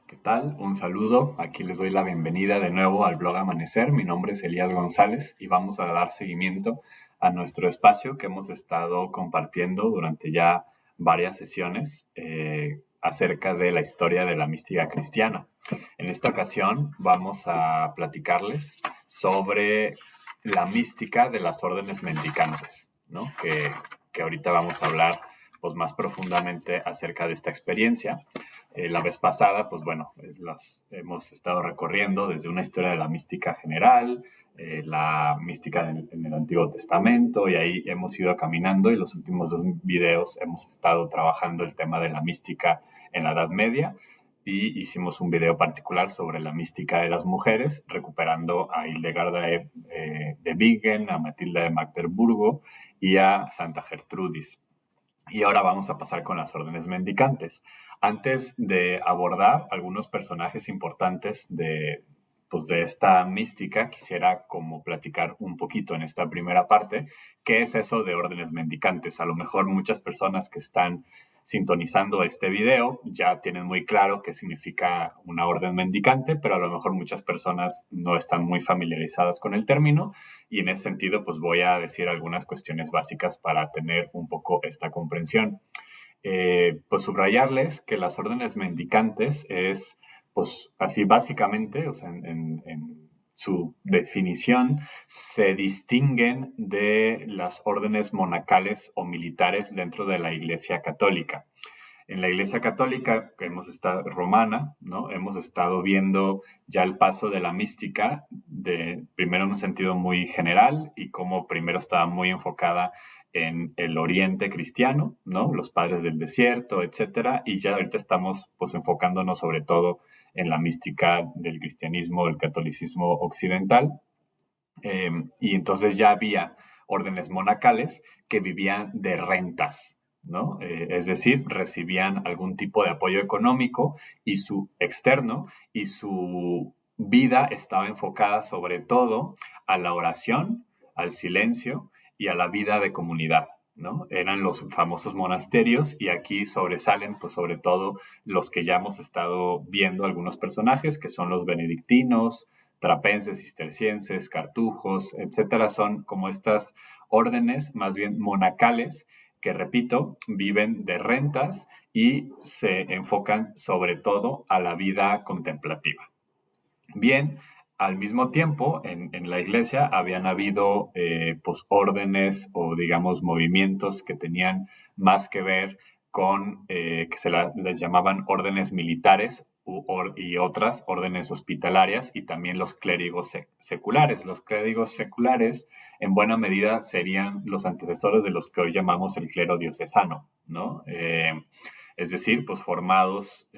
¿Qué tal? Un saludo. Aquí les doy la bienvenida de nuevo al blog Amanecer. Mi nombre es Elías González y vamos a dar seguimiento a nuestro espacio que hemos estado compartiendo durante ya varias sesiones acerca de la historia de la mística cristiana. En esta ocasión vamos a platicarles sobre la mística de las órdenes mendicantes, ¿no? Que ahorita vamos a hablar pues, más profundamente acerca de esta experiencia. La vez pasada, pues bueno, las hemos estado recorriendo desde una historia de la mística general, la mística en el Antiguo Testamento, y ahí hemos ido caminando y los últimos dos videos hemos estado trabajando el tema de la mística en la Edad Media y hicimos un video particular sobre la mística de las mujeres, recuperando a Hildegarda de Bingen, a Matilda de Magdeburgo y a Santa Gertrudis. Y ahora vamos a pasar con las órdenes mendicantes. Antes de abordar algunos personajes importantes pues de esta mística, quisiera como platicar un poquito en esta primera parte, qué es eso de órdenes mendicantes. A lo mejor muchas personas que están sintonizando este video ya tienen muy claro qué significa una orden mendicante, pero a lo mejor muchas personas no están muy familiarizadas con el término y en ese sentido pues voy a decir algunas cuestiones básicas para tener un poco esta comprensión. Pues subrayarles que las órdenes mendicantes es pues así básicamente, o sea, en su definición, se distinguen de las órdenes monacales o militares dentro de la Iglesia Católica. En la Iglesia Católica, que hemos estado romana, ¿no? Hemos estado viendo ya el paso de la mística, primero en un sentido muy general y como primero estaba muy enfocada en el oriente cristiano, ¿no? Los padres del desierto, etcétera, y ya ahorita estamos pues enfocándonos sobre todo en la mística del cristianismo, del catolicismo occidental, y entonces ya había órdenes monacales que vivían de rentas, ¿no? Es decir, recibían algún tipo de apoyo económico y su externo y su vida estaba enfocada sobre todo a la oración, al silencio y a la vida de comunidad, ¿no? Eran los famosos monasterios y aquí sobresalen, pues sobre todo los que ya hemos estado viendo algunos personajes, que son los benedictinos, trapenses, cistercienses, cartujos, etcétera, son como estas órdenes más bien monacales que, repito, viven de rentas y se enfocan sobre todo a la vida contemplativa. Bien, al mismo tiempo, en la iglesia habían habido pues, órdenes o, digamos, movimientos que tenían más que ver con, les llamaban órdenes militares y otras órdenes hospitalarias y también los clérigos seculares. Los clérigos seculares, en buena medida, serían los antecesores de los que hoy llamamos el clero diocesano, ¿no? Es decir, pues formados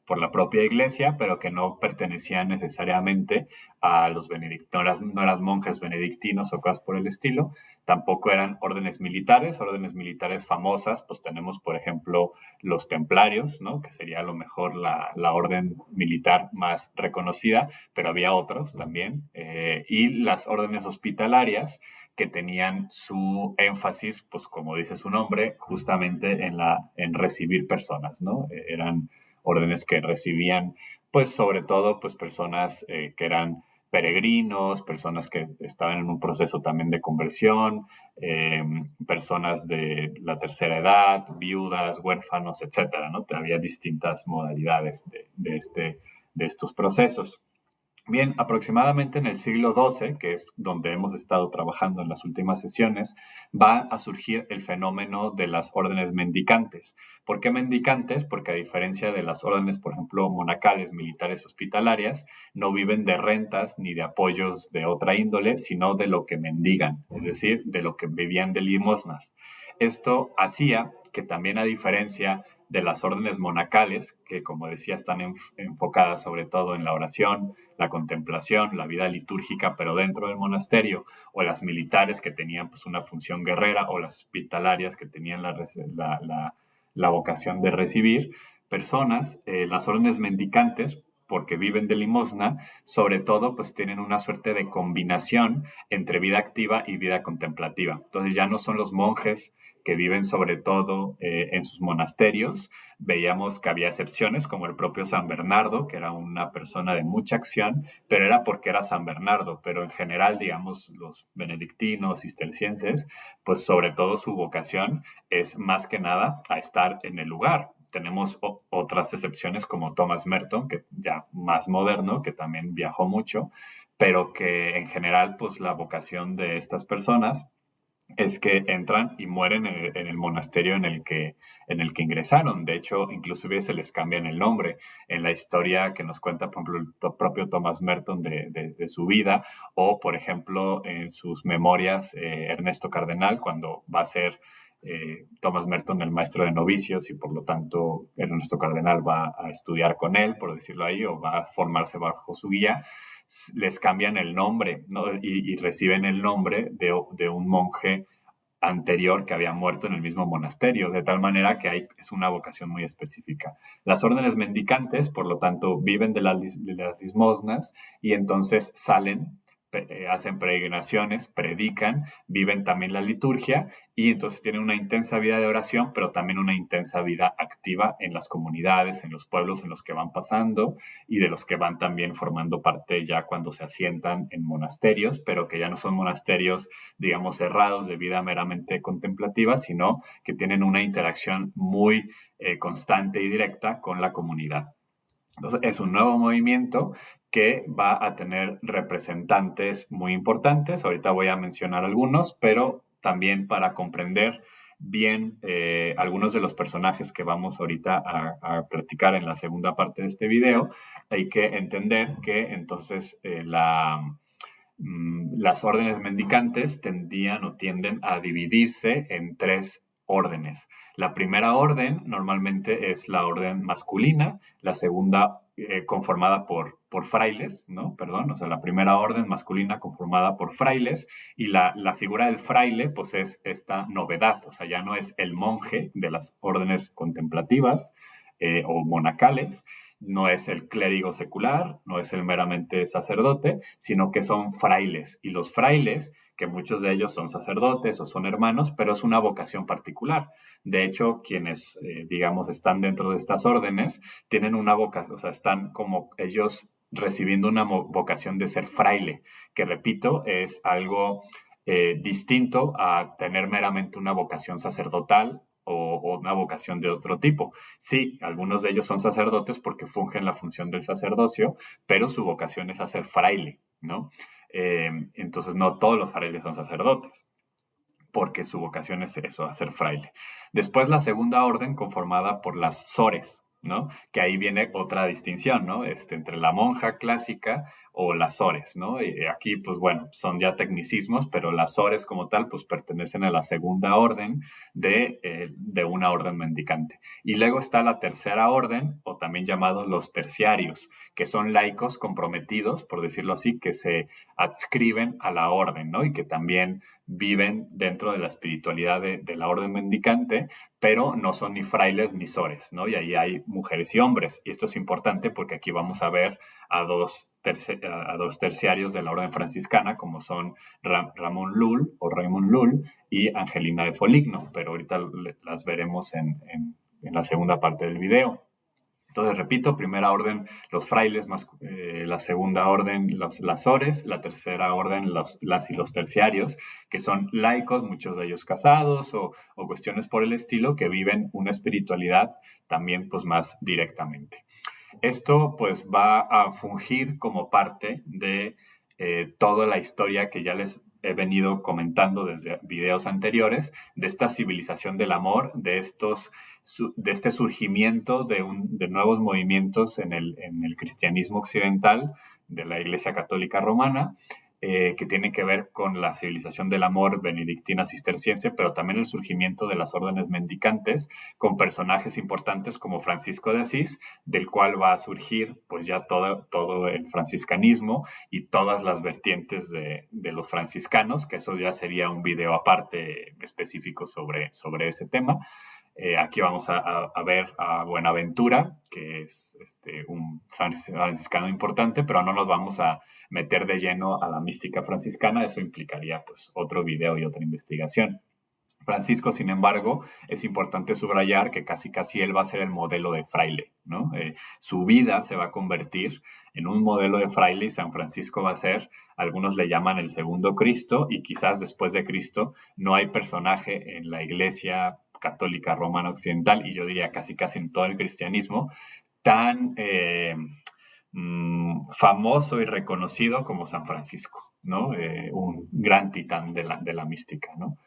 por la propia iglesia, pero que no pertenecían necesariamente a los benedictinos, no eran monjes benedictinos o cosas por el estilo, tampoco eran órdenes militares famosas, pues tenemos, por ejemplo, los templarios, ¿no? Que sería a lo mejor la orden militar más reconocida, pero había otros también, y las órdenes hospitalarias, que tenían su énfasis, pues como dice su nombre, justamente en recibir personas, ¿no? Eran órdenes que recibían, pues sobre todo, pues personas que eran peregrinos, personas que estaban en un proceso también de conversión, personas de la tercera edad, viudas, huérfanos, etcétera, ¿no? Había distintas modalidades de estos procesos. Bien, aproximadamente en el siglo XII, que es donde hemos estado trabajando en las últimas sesiones, va a surgir el fenómeno de las órdenes mendicantes. ¿Por qué mendicantes? Porque a diferencia de las órdenes, por ejemplo, monacales, militares, hospitalarias, no viven de rentas ni de apoyos de otra índole, sino de lo que mendigan, es decir, de lo que vivían de limosnas. Esto hacía que también, a diferencia de las órdenes monacales, que como decía están enfocadas sobre todo en la oración, la contemplación, la vida litúrgica, pero dentro del monasterio, o las militares que tenían pues una función guerrera, o las hospitalarias que tenían la vocación de recibir personas, las órdenes mendicantes porque viven de limosna, sobre todo pues tienen una suerte de combinación entre vida activa y vida contemplativa. Entonces ya no son los monjes que viven sobre todo en sus monasterios. Veíamos que había excepciones, como el propio San Bernardo, que era una persona de mucha acción, pero era porque era San Bernardo. Pero en general, digamos, los benedictinos, cistercienses, pues sobre todo su vocación es más que nada a estar en el lugar. Tenemos otras excepciones como Thomas Merton, que ya más moderno, que también viajó mucho, pero que en general, pues la vocación de estas personas es que entran y mueren en el monasterio en el que ingresaron. De hecho, inclusive se les cambian el nombre. En la historia que nos cuenta, por ejemplo, el propio Thomas Merton de su vida, o, por ejemplo, en sus memorias, Ernesto Cardenal, cuando va a ser Thomas Merton el maestro de novicios y por lo tanto Ernesto Cardenal va a estudiar con él, por decirlo ahí, o va a formarse bajo su guía, les cambian el nombre, ¿no? Y reciben el nombre de un monje anterior que había muerto en el mismo monasterio, de tal manera que es una vocación muy específica. Las órdenes mendicantes, por lo tanto, viven de las limosnas y entonces salen, hacen peregrinaciones, predican, viven también la liturgia y entonces tienen una intensa vida de oración, pero también una intensa vida activa en las comunidades, en los pueblos en los que van pasando y de los que van también formando parte ya cuando se asientan en monasterios, pero que ya no son monasterios, digamos, cerrados de vida meramente contemplativa, sino que tienen una interacción muy constante y directa con la comunidad. Entonces, es un nuevo movimiento que va a tener representantes muy importantes. Ahorita voy a mencionar algunos, pero también para comprender bien algunos de los personajes que vamos ahorita a platicar en la segunda parte de este video, hay que entender que entonces las órdenes mendicantes tendían o tienden a dividirse en tres órdenes. La primera orden normalmente es la orden masculina, la segunda conformada por frailes, ¿no? Perdón, o sea, la primera orden masculina conformada por frailes y la figura del fraile pues es esta novedad, o sea, ya no es el monje de las órdenes contemplativas o monacales, no es el clérigo secular, no es el meramente sacerdote, sino que son frailes. Y los frailes, que muchos de ellos son sacerdotes o son hermanos, pero es una vocación particular. De hecho, quienes, digamos, están dentro de estas órdenes, tienen una vocación, o sea, están como ellos recibiendo una vocación de ser fraile, que repito, es algo distinto a tener meramente una vocación sacerdotal o una vocación de otro tipo. Sí, algunos de ellos son sacerdotes porque fungen la función del sacerdocio, pero su vocación es hacer fraile, ¿no? Entonces no todos los frailes son sacerdotes porque su vocación es eso, hacer fraile. Después la segunda orden conformada por las sores, ¿no? Que ahí viene otra distinción, ¿no? Entre la monja clásica o las sores, ¿no? Y aquí, pues bueno, son ya tecnicismos, pero las sores como tal, pues pertenecen a la segunda orden de una orden mendicante. Y luego está la tercera orden, o también llamados los terciarios, que son laicos comprometidos, por decirlo así, que se adscriben a la orden, ¿no? Y que también viven dentro de la espiritualidad de la orden mendicante, pero no son ni frailes ni sores, ¿no? Y ahí hay mujeres y hombres. Y esto es importante porque aquí vamos a ver a dos terciarios de la orden franciscana, como son Ramón Lull o Raymond Lull y Angelina de Foligno, pero ahorita las veremos en la segunda parte del video. Entonces, repito, primera orden, los frailes, la segunda orden, las sores, la tercera orden, las y los terciarios, que son laicos, muchos de ellos casados o cuestiones por el estilo, que viven una espiritualidad también pues más directamente. Esto pues va a fungir como parte de toda la historia que ya les he venido comentando desde videos anteriores, de esta civilización del amor, de este surgimiento de nuevos movimientos en el cristianismo occidental, de la Iglesia Católica Romana, que tienen que ver con la civilización del amor benedictina cisterciense, pero también el surgimiento de las órdenes mendicantes, con personajes importantes como Francisco de Asís, del cual va a surgir pues ya todo el franciscanismo y todas las vertientes de los franciscanos, que eso ya sería un video aparte específico sobre ese tema. Aquí vamos a ver a Buenaventura, que es un franciscano importante, pero no nos vamos a meter de lleno a la mística franciscana. Eso implicaría pues otro video y otra investigación. Francisco, sin embargo, es importante subrayar que casi casi él va a ser el modelo de fraile, ¿no? Su vida se va a convertir en un modelo de fraile y San Francisco va a ser, algunos le llaman el segundo Cristo, y quizás después de Cristo no hay personaje en la Iglesia católica romana occidental, y yo diría casi casi en todo el cristianismo, tan famoso y reconocido como San Francisco, ¿no? Un gran titán de la mística, ¿no?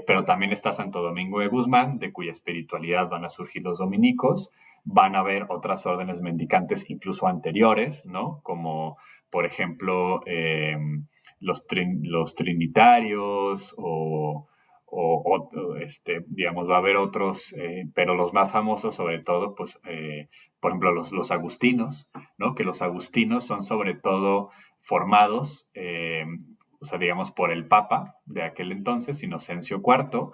Pero también está Santo Domingo de Guzmán, de cuya espiritualidad van a surgir los dominicos. Van a haber otras órdenes mendicantes incluso anteriores, ¿no? Como, por ejemplo, los trinitarios digamos, va a haber otros, pero los más famosos sobre todo, pues, por ejemplo, los agustinos, ¿no? Que los agustinos son sobre todo formados, o sea, digamos, por el Papa de aquel entonces, Inocencio IV.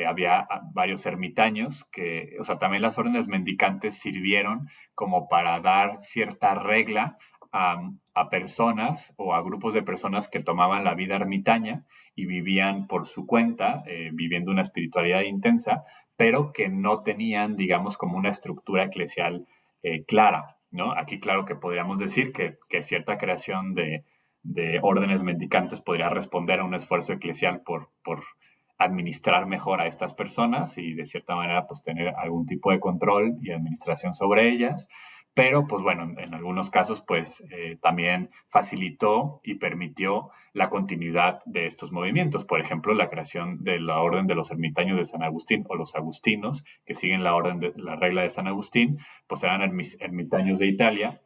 Había varios ermitaños que, o sea, también las órdenes mendicantes sirvieron como para dar cierta regla a personas o a grupos de personas que tomaban la vida ermitaña y vivían por su cuenta, viviendo una espiritualidad intensa, pero que no tenían, digamos, como una estructura eclesial clara, ¿no? Aquí, claro que podríamos decir que cierta creación de órdenes mendicantes podría responder a un esfuerzo eclesial por administrar mejor a estas personas y de cierta manera pues tener algún tipo de control y administración sobre ellas, pero pues bueno, en algunos casos pues también facilitó y permitió la continuidad de estos movimientos, por ejemplo la creación de la orden de los ermitaños de San Agustín o los agustinos que siguen la orden de la regla de San Agustín, pues eran ermitaños de Italia,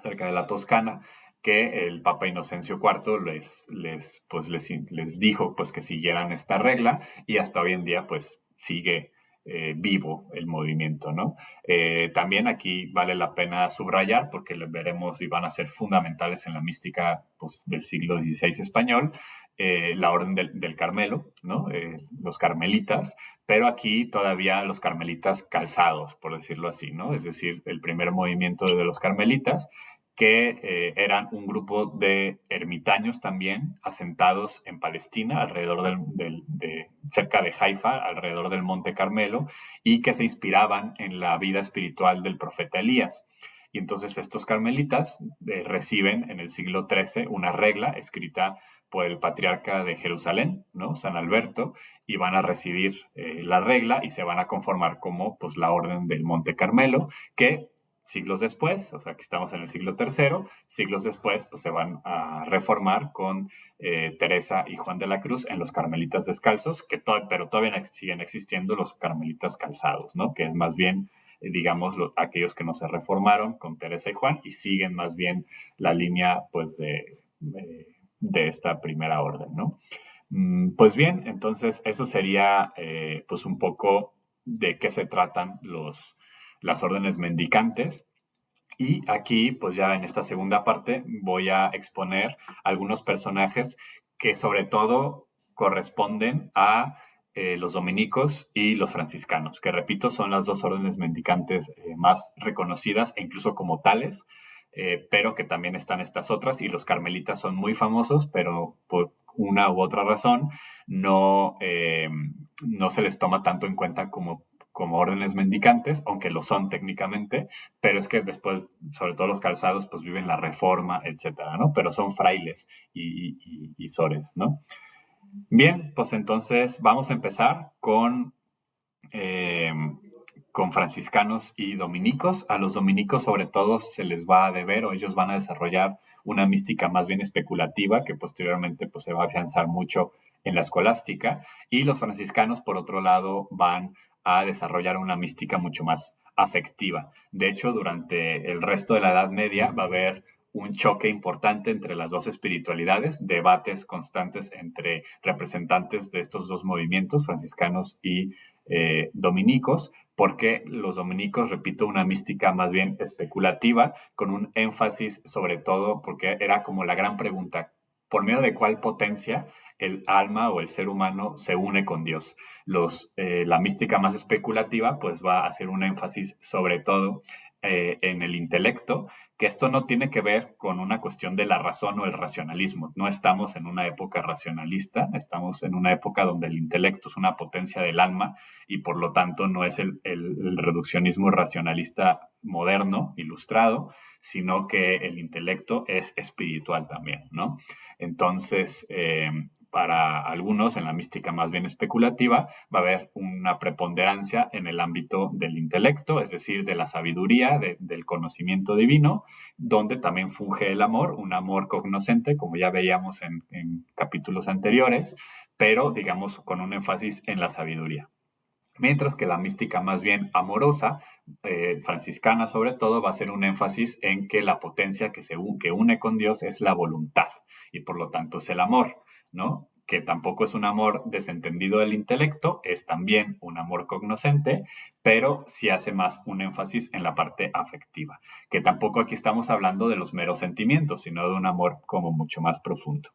cerca de la Toscana, que el Papa Inocencio IV les dijo pues, que siguieran esta regla y hasta hoy en día pues sigue vivo el movimiento, ¿no? También aquí vale la pena subrayar, porque veremos y van a ser fundamentales en la mística pues, del siglo XVI español, la orden del Carmelo, ¿no? Los carmelitas, pero aquí todavía los carmelitas calzados, por decirlo así, ¿no? Es decir, el primer movimiento de los carmelitas, que eran un grupo de ermitaños también asentados en Palestina, alrededor cerca de Haifa, alrededor del Monte Carmelo, y que se inspiraban en la vida espiritual del profeta Elías. Y entonces estos carmelitas reciben en el siglo XIII una regla escrita por el patriarca de Jerusalén, ¿no? San Alberto, y van a recibir la regla y se van a conformar como pues, la orden del Monte Carmelo, que siglos después, o sea que estamos en el siglo III, siglos después pues se van a reformar con Teresa y Juan de la Cruz en los carmelitas descalzos, pero todavía siguen existiendo los carmelitas calzados, ¿no? Que es más bien, digamos, aquellos que no se reformaron con Teresa y Juan y siguen más bien la línea pues de esta primera orden, ¿no? Pues bien, entonces eso sería pues un poco de qué se tratan las órdenes mendicantes. Y aquí, pues ya en esta segunda parte, voy a exponer algunos personajes que sobre todo corresponden a los dominicos y los franciscanos, que repito, son las dos órdenes mendicantes más reconocidas e incluso como tales, pero que también están estas otras, y los carmelitas son muy famosos, pero por una u otra razón no se les toma tanto en cuenta como órdenes mendicantes, aunque lo son técnicamente, pero es que después, sobre todo los calzados, pues viven la reforma, etcétera, ¿no? Pero son frailes y sores, ¿no? Bien, pues entonces vamos a empezar con franciscanos y dominicos. A los dominicos sobre todo se les va a deber o ellos van a desarrollar una mística más bien especulativa que posteriormente pues, se va a afianzar mucho en la escolástica, y los franciscanos por otro lado van a desarrollar una mística mucho más afectiva. De hecho, durante el resto de la Edad Media va a haber un choque importante entre las dos espiritualidades, debates constantes entre representantes de estos dos movimientos, franciscanos y dominicos, porque los dominicos, repito, una mística más bien especulativa, con un énfasis sobre todo, porque era como la gran pregunta, por medio de cuál potencia el alma o el ser humano se une con Dios. La mística más especulativa pues va a hacer un énfasis sobre todo en el intelecto, que esto no tiene que ver con una cuestión de la razón o el racionalismo. No estamos en una época racionalista, estamos en una época donde el intelecto es una potencia del alma y por lo tanto no es el reduccionismo racionalista moderno, ilustrado, sino que el intelecto es espiritual también, ¿no? Entonces, para algunos, en la mística más bien especulativa, va a haber una preponderancia en el ámbito del intelecto, es decir, de la sabiduría, del conocimiento divino, donde también funge el amor, un amor cognoscente, como ya veíamos en capítulos anteriores, pero digamos con un énfasis en la sabiduría. Mientras que la mística más bien amorosa, franciscana sobre todo, va a ser un énfasis en que la potencia que une con Dios es la voluntad y por lo tanto es el amor, ¿no? Que tampoco es un amor desentendido del intelecto, es también un amor cognoscente, pero sí hace más un énfasis en la parte afectiva, que tampoco aquí estamos hablando de los meros sentimientos, sino de un amor como mucho más profundo.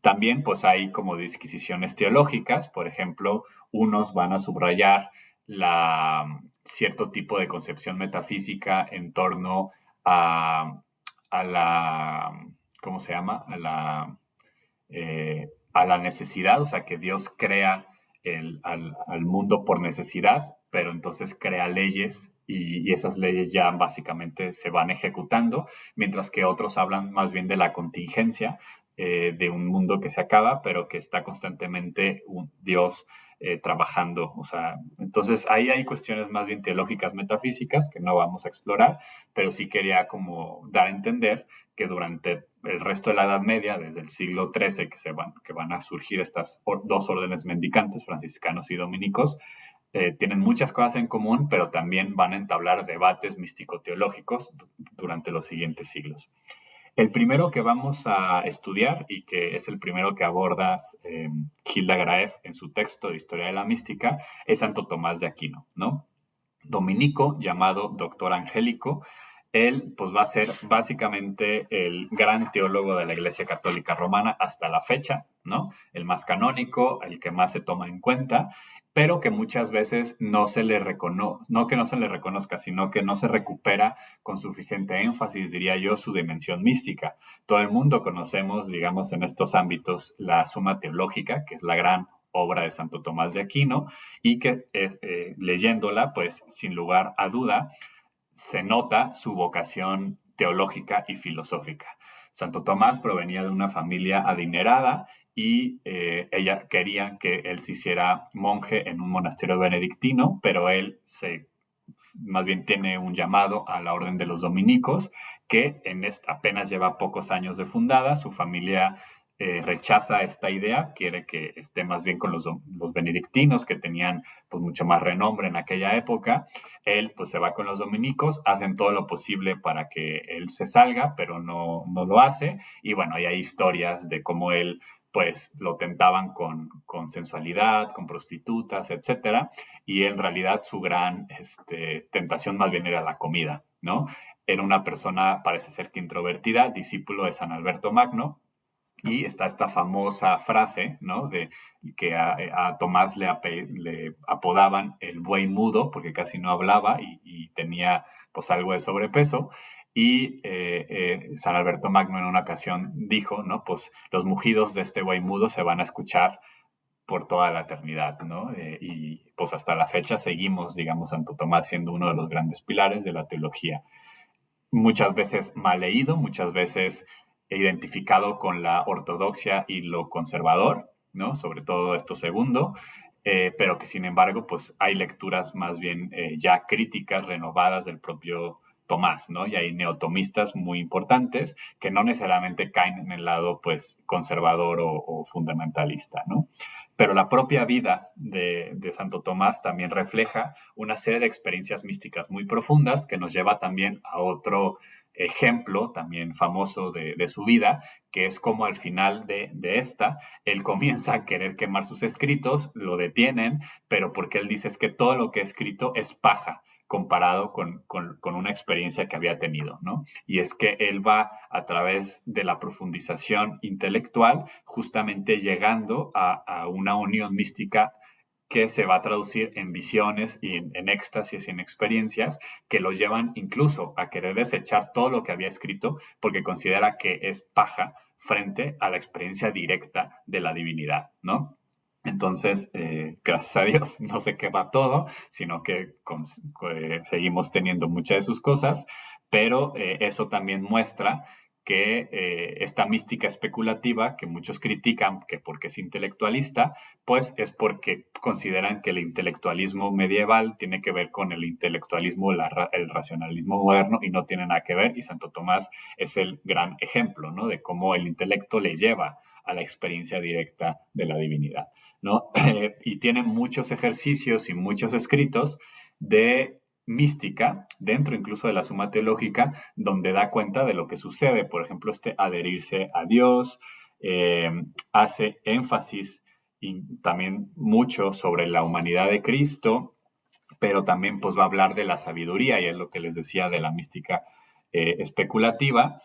También pues hay como disquisiciones teológicas, por ejemplo, unos van a subrayar cierto tipo de concepción metafísica en torno a la, ¿cómo se llama? A la necesidad, o sea, que Dios crea al mundo por necesidad, pero entonces crea leyes y esas leyes ya básicamente se van ejecutando, mientras que otros hablan más bien de la contingencia, de un mundo que se acaba, pero que está constantemente un Dios trabajando. O sea, entonces ahí hay cuestiones más bien teológicas, metafísicas, que no vamos a explorar, pero sí quería como dar a entender que durante el resto de la Edad Media, desde el siglo XIII, que van a surgir estas dos órdenes mendicantes, franciscanos y dominicos, tienen muchas cosas en común, pero también van a entablar debates místico-teológicos durante los siguientes siglos. El primero que vamos a estudiar y que es el primero que aborda Hilda Graeff en su texto de Historia de la Mística es Santo Tomás de Aquino, ¿no? Dominico, llamado Doctor Angélico, él pues va a ser básicamente el gran teólogo de la Iglesia Católica Romana hasta la fecha, ¿no? El más canónico, el que más se toma en cuenta, pero que muchas veces no se le reconoce, no que no se le reconozca, sino que no se recupera con suficiente énfasis, diría yo, su dimensión mística. Todo el mundo conocemos, digamos, en estos ámbitos la Suma Teológica, que es la gran obra de Santo Tomás de Aquino, y que leyéndola, pues sin lugar a duda, se nota su vocación teológica y filosófica. Santo Tomás provenía de una familia adinerada y ella quería que él se hiciera monje en un monasterio benedictino, pero él más bien tiene un llamado a la orden de los dominicos, que apenas lleva pocos años de fundada. Su familia rechaza esta idea, quiere que esté más bien con los benedictinos, que tenían pues mucho más renombre en aquella época. Él pues se va con los dominicos, hacen todo lo posible para que él se salga, pero no lo hace. Y bueno, hay historias de cómo él pues lo tentaban con sensualidad, con prostitutas, etcétera, y en realidad su gran tentación más bien era la comida, ¿no? Era una persona, parece ser que introvertida, discípulo de San Alberto Magno, y está esta famosa frase, ¿no? De que a Tomás le apodaban el buey mudo, porque casi no hablaba y tenía pues algo de sobrepeso. Y San Alberto Magno en una ocasión dijo, ¿no? Pues los mugidos de este buey mudo se van a escuchar por toda la eternidad, ¿no? Y pues hasta la fecha seguimos, digamos, Santo Tomás siendo uno de los grandes pilares de la teología. Muchas veces mal leído, muchas veces identificado con la ortodoxia y lo conservador, ¿no? Sobre todo esto segundo, pero que sin embargo, pues hay lecturas más bien ya críticas, renovadas del propio Tomás, ¿no? Y hay neotomistas muy importantes que no necesariamente caen en el lado, pues, conservador o fundamentalista, ¿no? Pero la propia vida de Santo Tomás también refleja una serie de experiencias místicas muy profundas que nos lleva también a otro ejemplo también famoso de su vida, que es como al final de esta, él comienza a querer quemar sus escritos, lo detienen, pero porque él dice es que todo lo que he escrito es paja, comparado con una experiencia que había tenido, ¿no? Y es que él va a través de la profundización intelectual justamente llegando a una unión mística que se va a traducir en visiones y en éxtasis y en experiencias que lo llevan incluso a querer desechar todo lo que había escrito porque considera que es paja frente a la experiencia directa de la divinidad, ¿no? Entonces, gracias a Dios, no se quema todo, sino que seguimos teniendo muchas de sus cosas, pero eso también muestra que esta mística especulativa que muchos critican, que porque es intelectualista, pues es porque consideran que el intelectualismo medieval tiene que ver con el intelectualismo, el racionalismo moderno y no tiene nada que ver. Y Santo Tomás es el gran ejemplo, ¿no? De cómo el intelecto le lleva a la experiencia directa de la divinidad, ¿no? Y tiene muchos ejercicios y muchos escritos de mística, dentro incluso de la Suma Teológica, donde da cuenta de lo que sucede. Por ejemplo, adherirse a Dios, hace énfasis y también mucho sobre la humanidad de Cristo, pero también pues va a hablar de la sabiduría, y es lo que les decía de la mística especulativa,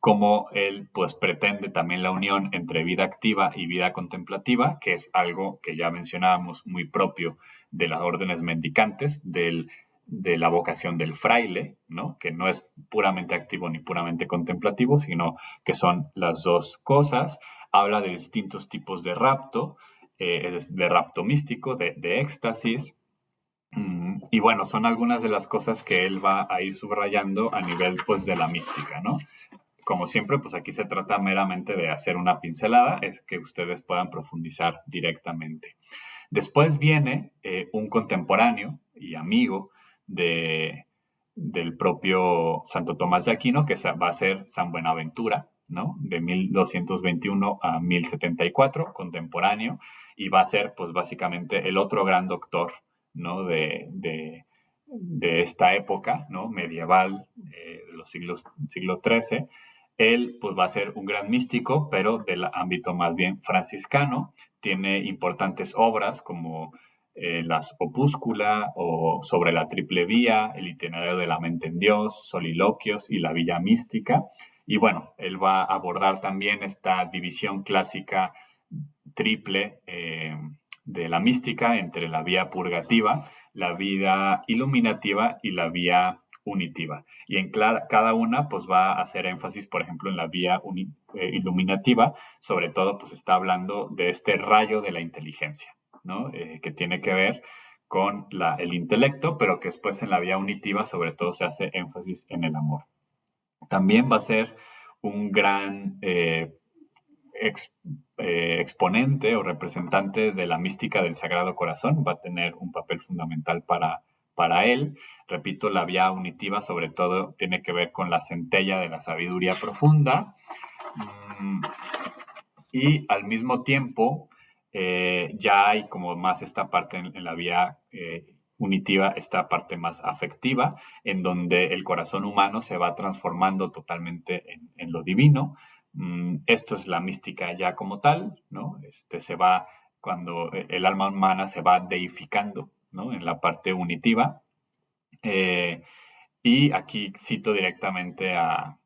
como él pues pretende también la unión entre vida activa y vida contemplativa, que es algo que ya mencionábamos muy propio de las órdenes mendicantes, de la vocación del fraile, ¿no? Que no es puramente activo ni puramente contemplativo, sino que son las dos cosas. Habla de distintos tipos de rapto, de rapto místico, de éxtasis. Y bueno, son algunas de las cosas que él va a ir subrayando a nivel pues de la mística, ¿no? Como siempre, pues aquí se trata meramente de hacer una pincelada, es que ustedes puedan profundizar directamente. Después viene un contemporáneo y amigo de, del propio Santo Tomás de Aquino, que va a ser San Buenaventura, ¿no? De 1221 a 1074, contemporáneo, y va a ser pues básicamente el otro gran doctor, ¿no? De esta época, ¿no? Medieval, de los siglo XIII. Él pues va a ser un gran místico, pero del ámbito más bien franciscano. Tiene importantes obras como las Opúscula o sobre la triple vía, el itinerario de la mente en Dios, soliloquios y la villa mística. Y bueno, él va a abordar también esta división clásica triple de la mística entre la vía purgativa, la vida iluminativa y la vía unitiva. Y en cada una pues va a hacer énfasis, por ejemplo, en la vía iluminativa, sobre todo pues está hablando de este rayo de la inteligencia, ¿no? Que tiene que ver con el intelecto, pero que después en la vía unitiva sobre todo se hace énfasis en el amor. También va a ser un gran exponente o representante de la mística del Sagrado Corazón, va a tener un papel fundamental para él. Repito, la vía unitiva sobre todo tiene que ver con la centella de la sabiduría profunda, y al mismo tiempo ya hay como más esta parte en la vía unitiva, esta parte más afectiva, en donde el corazón humano se va transformando totalmente en lo divino. Esto es la mística ya como tal, ¿no? Cuando el alma humana se va deificando, ¿no? En la parte unitiva. Y aquí cito directamente a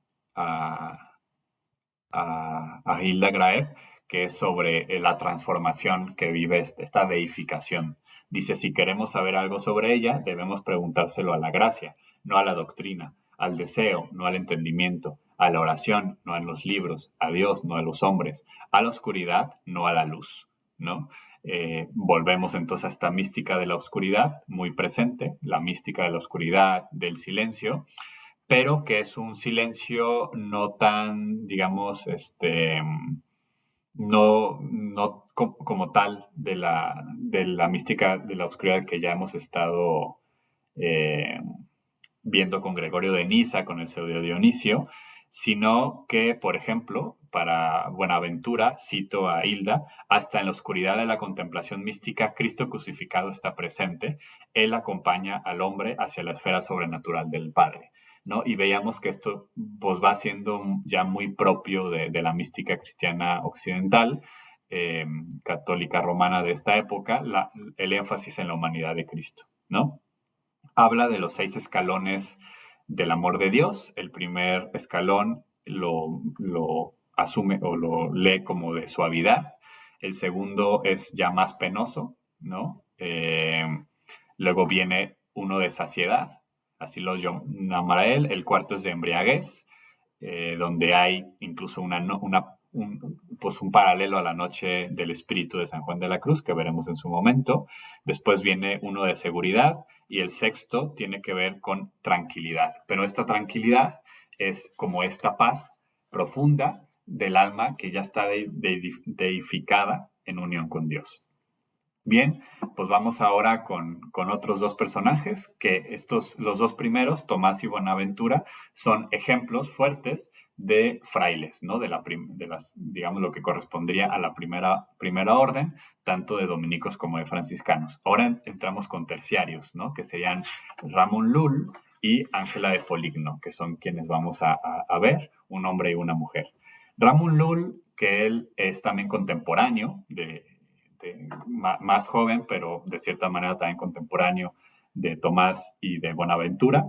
Hilda Graef, que es sobre la transformación que vive esta deificación. Dice, si queremos saber algo sobre ella, debemos preguntárselo a la gracia, no a la doctrina, al deseo, no al entendimiento, a la oración, no a los libros, a Dios, no a los hombres, a la oscuridad, no a la luz, ¿no? Volvemos entonces a esta mística de la oscuridad, muy presente, la mística de la oscuridad, del silencio, pero que es un silencio no tan, digamos, no como tal de la mística de la oscuridad que ya hemos estado eh, viendo con Gregorio de Niza, con el pseudo Dionisio, sino que, por ejemplo, para Buenaventura, cito a Hilda, hasta en la oscuridad de la contemplación mística, Cristo crucificado está presente, Él acompaña al hombre hacia la esfera sobrenatural del Padre, ¿no? Y veíamos que esto pues, va siendo ya muy propio de la mística cristiana occidental, católica romana de esta época, el énfasis en la humanidad de Cristo, ¿no? habla de los 6 escalones del amor de Dios. El primer escalón lo asume o lo lee como de suavidad. El segundo es ya más penoso, ¿no? Luego viene uno de saciedad, así lo llamará él. El cuarto es de embriaguez, donde hay incluso pues un paralelo a la noche del Espíritu de San Juan de la Cruz, que veremos en su momento. Después viene uno de seguridad y el sexto tiene que ver con tranquilidad. Pero esta tranquilidad es como esta paz profunda del alma que ya está deificada en unión con Dios. Bien, pues vamos ahora con otros dos personajes, que los dos primeros, Tomás y Buenaventura, son ejemplos fuertes de frailes, ¿no? Digamos, lo que correspondería a la primera orden, tanto de dominicos como de franciscanos. Ahora entramos con terciarios, ¿no? Que serían Ramón Lull y Ángela de Foligno, que son quienes vamos a ver, un hombre y una mujer. Ramón Lull, que él es también contemporáneo más joven, pero de cierta manera también contemporáneo de Tomás y de Buenaventura.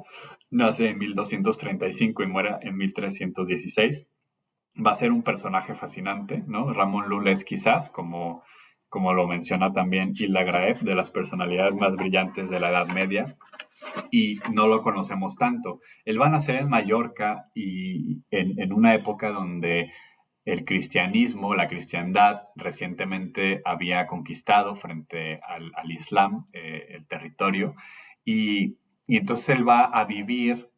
Nace en 1235 y muere en 1316. Va a ser un personaje fascinante, ¿no? Ramón Lull es quizás, como lo menciona también Hilda Graeff, de las personalidades más brillantes de la Edad Media, y no lo conocemos tanto. Él va a nacer en Mallorca y en una época donde el cristianismo, la cristiandad, recientemente había conquistado frente al Islam el territorio y entonces él va a vivir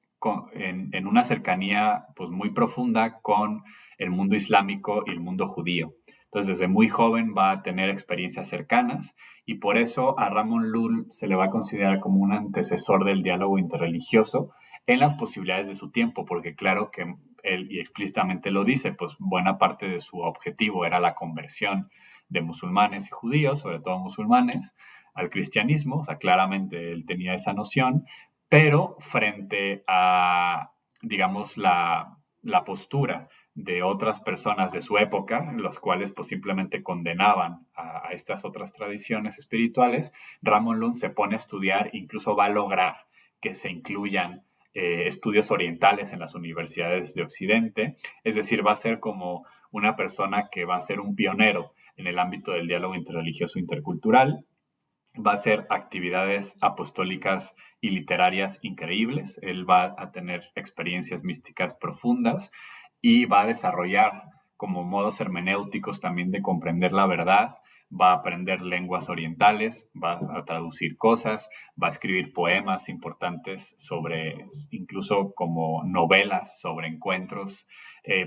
en una cercanía pues, muy profunda con el mundo islámico y el mundo judío. Entonces, desde muy joven va a tener experiencias cercanas y por eso a Ramón Lull se le va a considerar como un antecesor del diálogo interreligioso en las posibilidades de su tiempo, porque claro que él y explícitamente lo dice, pues buena parte de su objetivo era la conversión de musulmanes y judíos, sobre todo musulmanes, al cristianismo, o sea, claramente él tenía esa noción, pero frente a, digamos, la postura de otras personas de su época, los cuales pues simplemente condenaban a estas otras tradiciones espirituales, Ramón Lund se pone a estudiar, incluso va a lograr que se incluyan estudios orientales en las universidades de Occidente, es decir, va a ser como una persona que va a ser un pionero en el ámbito del diálogo interreligioso intercultural, va a hacer actividades apostólicas y literarias increíbles, él va a tener experiencias místicas profundas y va a desarrollar como modos hermenéuticos también de comprender la verdad, va a aprender lenguas orientales, va a traducir cosas, va a escribir poemas importantes sobre, incluso como novelas sobre encuentros,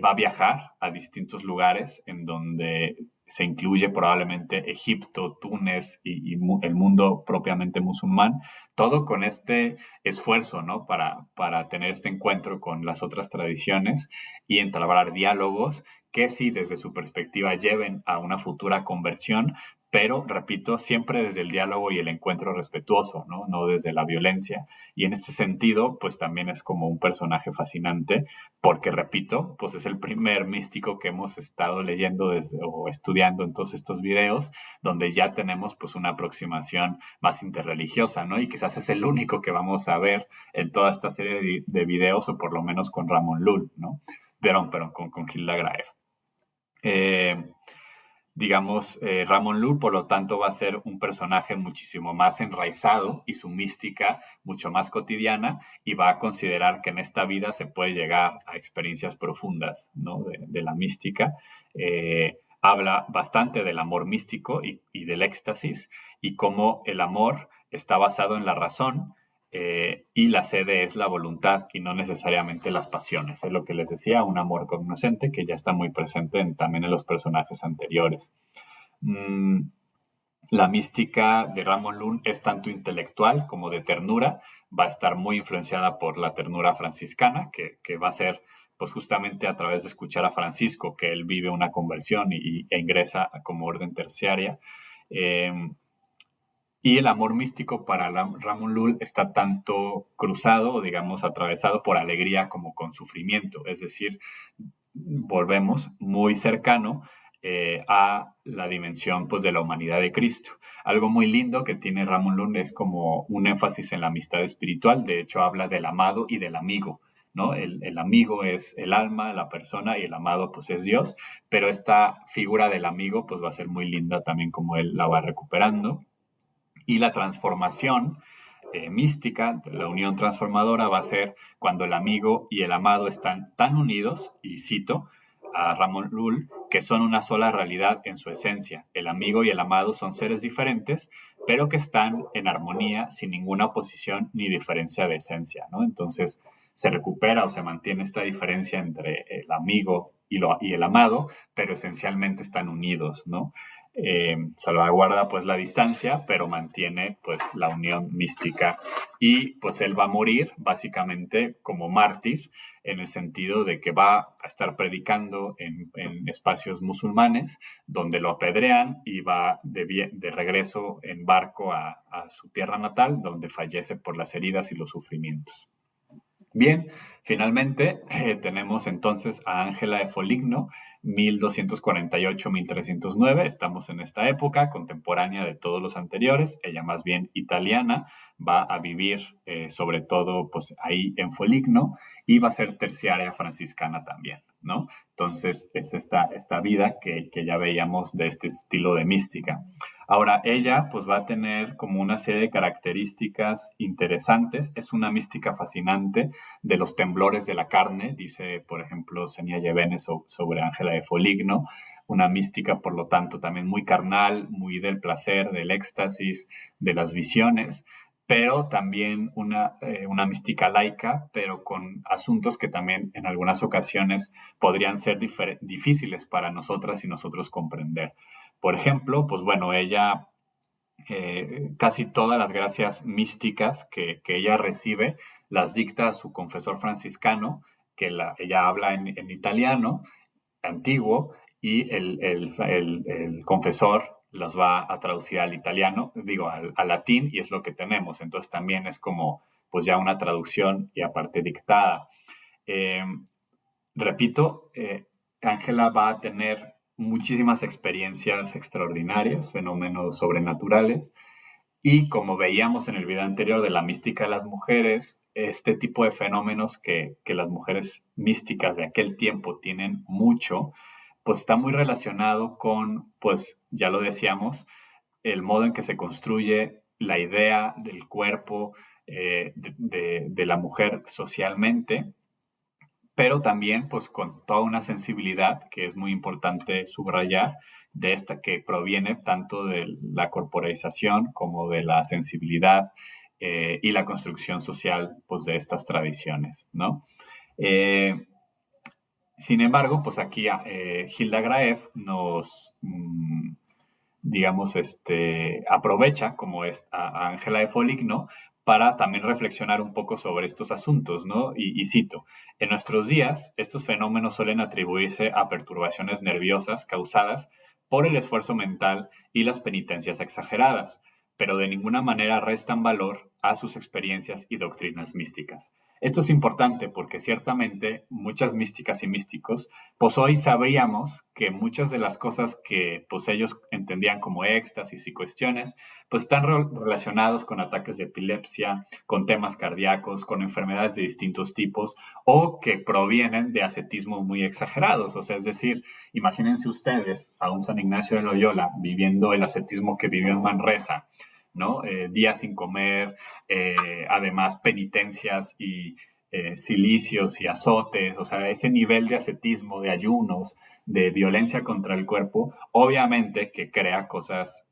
va a viajar a distintos lugares en donde se incluye probablemente Egipto, Túnez y el mundo propiamente musulmán, todo con este esfuerzo, ¿no? Para tener este encuentro con las otras tradiciones y entablar diálogos que sí, desde su perspectiva, lleven a una futura conversión, pero, repito, siempre desde el diálogo y el encuentro respetuoso, ¿no? No desde la violencia. Y en este sentido, pues también es como un personaje fascinante, porque, repito, pues es el primer místico que hemos estado leyendo o estudiando en todos estos videos, donde ya tenemos pues una aproximación más interreligiosa, ¿no? Y quizás es el único que vamos a ver en toda esta serie de videos, o por lo menos con Ramón Lull, ¿no? Pero con Hilda Graeff. Digamos, Ramón Lull, por lo tanto, va a ser un personaje muchísimo más enraizado y su mística mucho más cotidiana y va a considerar que en esta vida se puede llegar a experiencias profundas, ¿no? de la mística. Habla bastante del amor místico y del éxtasis y cómo el amor está basado en la razón, y la sede es la voluntad y no necesariamente las pasiones. Es lo que les decía, un amor cognoscente que ya está muy presente también en los personajes anteriores. La mística de Ramón Lund es tanto intelectual como de ternura, va a estar muy influenciada por la ternura franciscana, que va a ser pues justamente a través de escuchar a Francisco, que él vive una conversión e ingresa como orden terciaria. Y el amor místico para Ramón Lull está tanto cruzado, o digamos, atravesado por alegría como con sufrimiento. Es decir, volvemos muy cercano a la dimensión pues, de la humanidad de Cristo. Algo muy lindo que tiene Ramón Lund es como un énfasis en la amistad espiritual. De hecho, habla del amado y del amigo, ¿no? El amigo es el alma, la persona, y el amado pues es Dios, pero esta figura del amigo pues va a ser muy linda también como él la va recuperando. Y la transformación mística, la unión transformadora va a ser cuando el amigo y el amado están tan unidos, y cito a Ramón Lull, que son una sola realidad en su esencia. El amigo y el amado son seres diferentes, pero que están en armonía sin ninguna oposición ni diferencia de esencia, ¿no? Entonces se recupera o se mantiene esta diferencia entre el amigo y el amado, pero esencialmente están unidos, ¿no? Salvaguarda pues la distancia, pero mantiene pues la unión mística, y pues él va a morir básicamente como mártir, en el sentido de que va a estar predicando en espacios musulmanes donde lo apedrean, y va de regreso en barco a su tierra natal, donde fallece por las heridas y los sufrimientos. Bien, finalmente tenemos entonces a Ángela de Foligno, 1248-1309. Estamos en esta época contemporánea de todos los anteriores. Ella más bien italiana, va a vivir sobre todo pues ahí en Foligno, y va a ser terciaria franciscana también, ¿no? Entonces es esta vida que ya veíamos de este estilo de mística. Ahora, ella pues va a tener como una serie de características interesantes. Es una mística fascinante de los temblores de la carne, dice, por ejemplo, Senia Yevene sobre Ángela de Foligno, una mística, por lo tanto, también muy carnal, muy del placer, del éxtasis, de las visiones, pero también una mística laica, pero con asuntos que también en algunas ocasiones podrían ser difíciles para nosotras y nosotros comprender. Por ejemplo, pues bueno, ella casi todas las gracias místicas que ella recibe las dicta a su confesor franciscano, que ella habla en italiano antiguo, y el confesor los va a traducir al italiano, digo, al latín, y es lo que tenemos. Entonces también es como pues ya una traducción y aparte dictada. Eh, Repito, Ángela va a tener muchísimas experiencias extraordinarias, fenómenos sobrenaturales, y como veíamos en el video anterior de la mística de las mujeres, este tipo de fenómenos que las mujeres místicas de aquel tiempo tienen mucho, pues está muy relacionado con, pues ya lo decíamos, el modo en que se construye la idea del cuerpo de la mujer socialmente, pero también pues con toda una sensibilidad que es muy importante subrayar, de esta que proviene tanto de la corporalización como de la sensibilidad y la construcción social pues de estas tradiciones, ¿no? Eh, Sin embargo, pues aquí Hilda Graeff nos, digamos, aprovecha, como es a Ángela de Foligno, para también reflexionar un poco sobre estos asuntos, ¿no? Y cito, en nuestros días, estos fenómenos suelen atribuirse a perturbaciones nerviosas causadas por el esfuerzo mental y las penitencias exageradas, pero de ninguna manera restan valor a sus experiencias y doctrinas místicas. Esto es importante porque ciertamente muchas místicas y místicos, pues hoy sabríamos que muchas de las cosas que pues ellos entendían como éxtasis y cuestiones, pues están relacionados con ataques de epilepsia, con temas cardíacos, con enfermedades de distintos tipos, o que provienen de ascetismos muy exagerados. O sea, es decir, imagínense ustedes a un San Ignacio de Loyola viviendo el ascetismo que vivió en Manresa, ¿no? Días sin comer, además penitencias y cilicios y azotes, o sea, ese nivel de ascetismo, de ayunos, de violencia contra el cuerpo, obviamente que crea cosas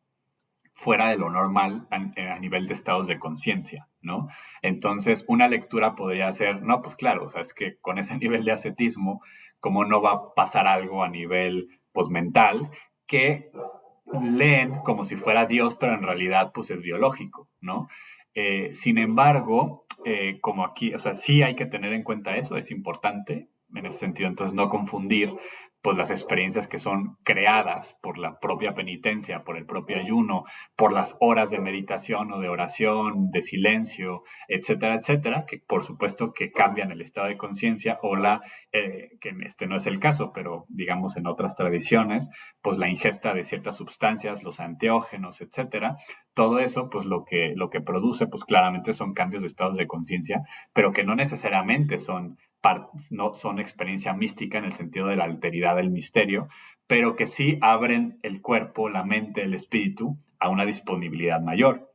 fuera de lo normal a nivel de estados de conciencia, ¿no? Entonces, una lectura podría ser, no, pues claro, o sea, es que con ese nivel de ascetismo, ¿cómo no va a pasar algo a nivel, pues, mental, que leen como si fuera Dios, pero en realidad pues es biológico, ¿no? Sin embargo, como aquí, o sea, sí hay que tener en cuenta eso, es importante, en ese sentido. Entonces, no confundir pues las experiencias que son creadas por la propia penitencia, por el propio ayuno, por las horas de meditación o de oración, de silencio, etcétera, etcétera, que por supuesto que cambian el estado de conciencia o que este no es el caso, pero digamos en otras tradiciones, pues la ingesta de ciertas sustancias, los antiógenos, etcétera, todo eso, pues lo que produce, pues claramente son cambios de estados de conciencia, pero que no necesariamente no son experiencia mística en el sentido de la alteridad del misterio, pero que sí abren el cuerpo, la mente, el espíritu a una disponibilidad mayor.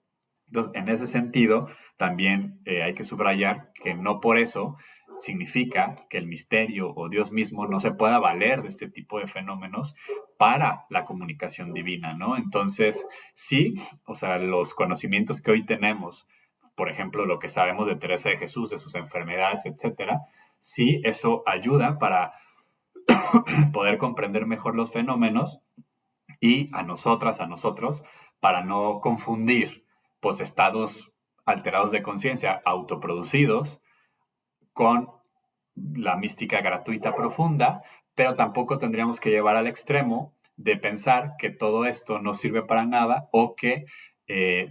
Entonces, en ese sentido, también hay que subrayar que no por eso significa que el misterio o Dios mismo no se pueda valer de este tipo de fenómenos para la comunicación divina, ¿no? Entonces, sí, o sea, los conocimientos que hoy tenemos, por ejemplo, lo que sabemos de Teresa de Jesús, de sus enfermedades, etcétera, sí, eso ayuda para poder comprender mejor los fenómenos y a nosotras, a nosotros, para no confundir pues estados alterados de conciencia autoproducidos con la mística gratuita profunda, pero tampoco tendríamos que llevar al extremo de pensar que todo esto no sirve para nada o que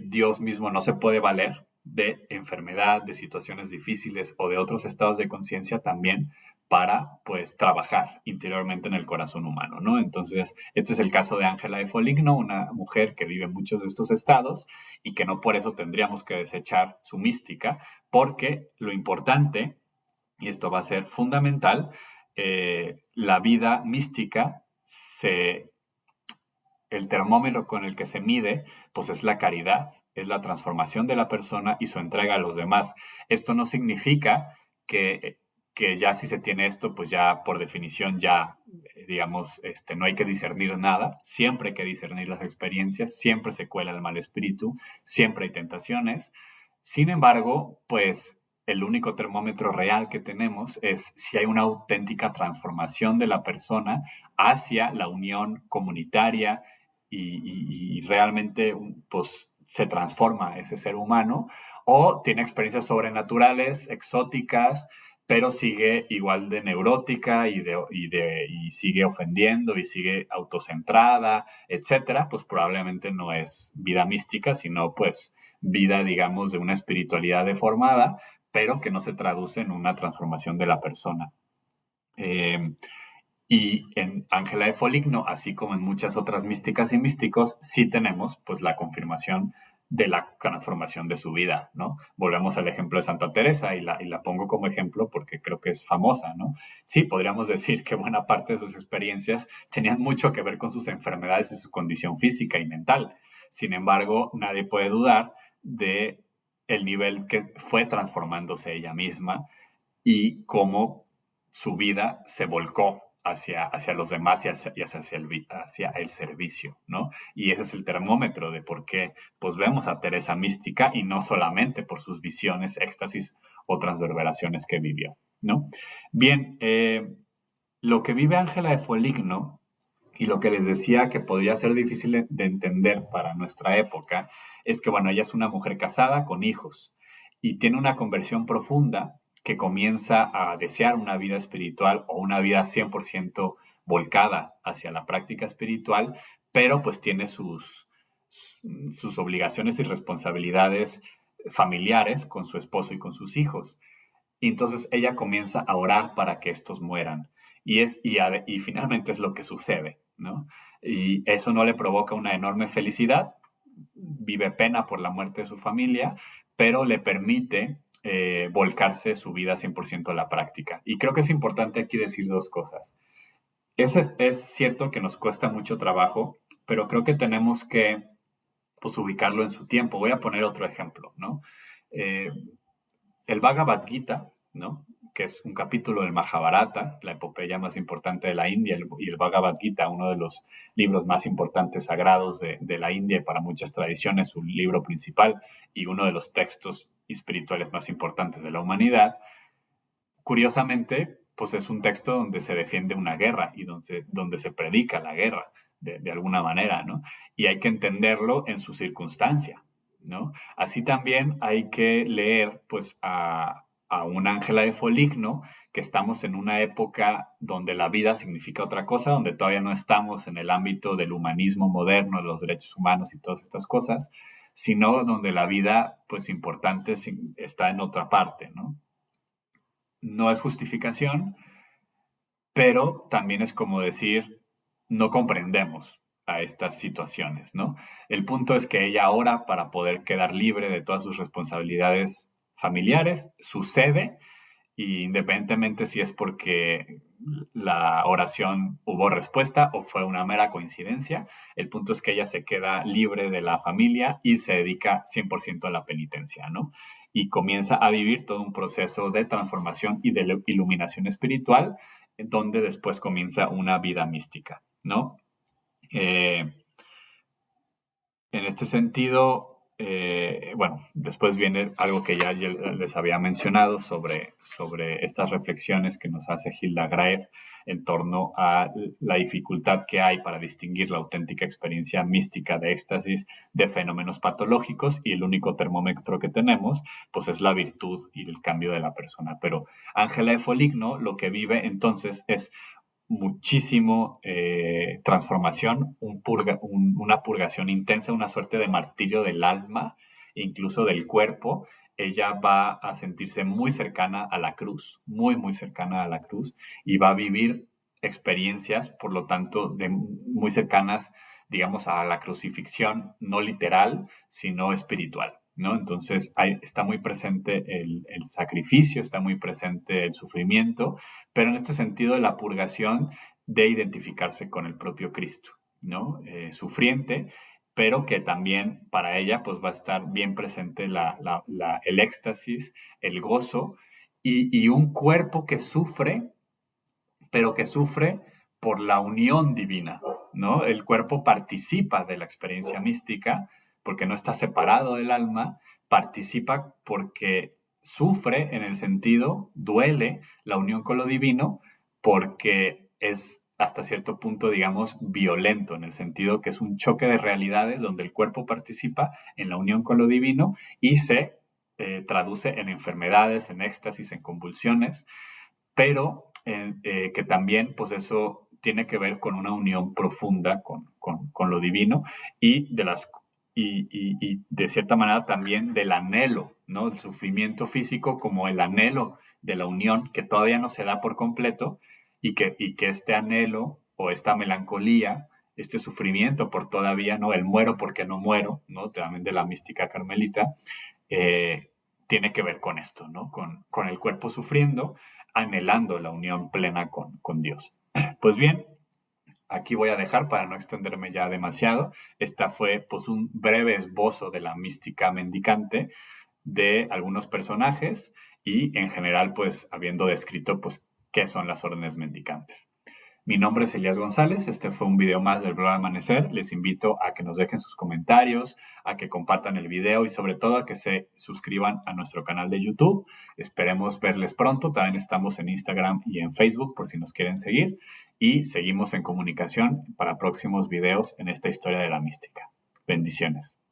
Dios mismo no se puede valer de enfermedad, de situaciones difíciles o de otros estados de conciencia también para pues trabajar interiormente en el corazón humano, ¿no? Entonces, este es el caso de Ángela de Foligno, una mujer que vive muchos de estos estados y que no por eso tendríamos que desechar su mística, porque lo importante, y esto va a ser fundamental, la vida mística el termómetro con el que se mide, pues es la caridad, es la transformación de la persona y su entrega a los demás. Esto no significa que ya si se tiene esto, pues ya por definición ya, digamos, no hay que discernir nada, siempre hay que discernir las experiencias, siempre se cuela el mal espíritu, siempre hay tentaciones. Sin embargo, pues el único termómetro real que tenemos es si hay una auténtica transformación de la persona hacia la unión comunitaria y realmente pues se transforma ese ser humano o tiene experiencias sobrenaturales, exóticas, pero sigue igual de neurótica y sigue ofendiendo y sigue autocentrada, etcétera, pues probablemente no es vida mística, sino pues vida, digamos, de una espiritualidad deformada, pero que no se traduce en una transformación de la persona. Y en Ángela de Foligno, así como en muchas otras místicas y místicos, sí tenemos pues la confirmación de la transformación de su vida, ¿no? Volvemos al ejemplo de Santa Teresa y la pongo como ejemplo porque creo que es famosa, ¿no? Sí, podríamos decir que buena parte de sus experiencias tenían mucho que ver con sus enfermedades y su condición física y mental. Sin embargo, nadie puede dudar de el nivel que fue transformándose ella misma y cómo su vida se volcó hacia los demás y hacia el servicio, ¿no? Y ese es el termómetro de por qué pues vemos a Teresa mística y no solamente por sus visiones, éxtasis o transverberaciones que vivió, ¿no? Bien, lo que vive Ángela de Foligno y lo que les decía que podría ser difícil de entender para nuestra época es que, bueno, ella es una mujer casada con hijos y tiene una conversión profunda que comienza a desear una vida espiritual o una vida 100% volcada hacia la práctica espiritual, pero pues tiene sus obligaciones y responsabilidades familiares con su esposo y con sus hijos. Y entonces ella comienza a orar para que estos mueran. Y finalmente es lo que sucede, ¿no? Y eso no le provoca una enorme felicidad, vive pena por la muerte de su familia, pero le permite volcarse su vida 100% a la práctica. Y creo que es importante aquí decir dos cosas. Es cierto que nos cuesta mucho trabajo, pero creo que tenemos que pues, ubicarlo en su tiempo. Voy a poner otro ejemplo, ¿no? Eh, el Bhagavad Gita, ¿no? Que es un capítulo del Mahabharata, la epopeya más importante de la India, y el Bhagavad Gita, uno de los libros más importantes sagrados de la India y para muchas tradiciones, su libro principal y uno de los textos espirituales más importantes de la humanidad. Curiosamente, pues es un texto donde se defiende una guerra y donde se predica la guerra de alguna manera, ¿no? Y hay que entenderlo en su circunstancia, ¿no? Así también hay que leer, pues, a a un Ángela de Foligno, que estamos en una época donde la vida significa otra cosa, donde todavía no estamos en el ámbito del humanismo moderno, de los derechos humanos y todas estas cosas, sino donde la vida, pues importante, está en otra parte, ¿no? No es justificación, pero también es como decir, no comprendemos a estas situaciones, ¿no? El punto es que ella ora para poder quedar libre de todas sus responsabilidades familiares, sucede, y independientemente si es porque la oración hubo respuesta o fue una mera coincidencia, el punto es que ella se queda libre de la familia y se dedica 100% a la penitencia, ¿no? Y comienza a vivir todo un proceso de transformación y de iluminación espiritual, en donde después comienza una vida mística, ¿no? Eh, en este sentido, bueno, después viene algo que ya les había mencionado sobre estas reflexiones que nos hace Hilda Graeff en torno a la dificultad que hay para distinguir la auténtica experiencia mística de éxtasis de fenómenos patológicos, y el único termómetro que tenemos pues es la virtud y el cambio de la persona. Pero Ángela de Foligno lo que vive entonces es muchísimo transformación, una purgación intensa, una suerte de martirio del alma, incluso del cuerpo. Ella va a sentirse muy cercana a la cruz, muy, muy cercana a la cruz, y va a vivir experiencias, por lo tanto, muy cercanas, digamos, a la crucifixión, no literal, sino espiritual, ¿no? Entonces está muy presente el sacrificio, está muy presente el sufrimiento, pero en este sentido de la purgación, de identificarse con el propio Cristo, ¿no? Sufriente, pero que también para ella pues va a estar bien presente el éxtasis, el gozo y un cuerpo que sufre, pero que sufre por la unión divina, ¿no? El cuerpo participa de la experiencia mística porque no está separado del alma, participa porque sufre en el sentido, duele la unión con lo divino, porque es hasta cierto punto, digamos, violento, en el sentido que es un choque de realidades donde el cuerpo participa en la unión con lo divino y se traduce en enfermedades, en éxtasis, en convulsiones, pero que también, pues eso tiene que ver con una unión profunda con lo divino y y de cierta manera también del anhelo, ¿no? El sufrimiento físico como el anhelo de la unión que todavía no se da por completo, y que este anhelo o esta melancolía, este sufrimiento por todavía, ¿no? El muero porque no muero, ¿no? También de la mística carmelita, eh, tiene que ver con esto, ¿no? Con el cuerpo sufriendo, anhelando la unión plena con Dios. Pues bien, aquí voy a dejar para no extenderme ya demasiado. Esta fue pues un breve esbozo de la mística mendicante, de algunos personajes y en general pues habiendo descrito pues qué son las órdenes mendicantes. Mi nombre es Elías González, este fue un video más del blog Amanecer. Les invito a que nos dejen sus comentarios, a que compartan el video y sobre todo a que se suscriban a nuestro canal de YouTube. Esperemos verles pronto, también estamos en Instagram y en Facebook por si nos quieren seguir, y seguimos en comunicación para próximos videos en esta historia de la mística. Bendiciones.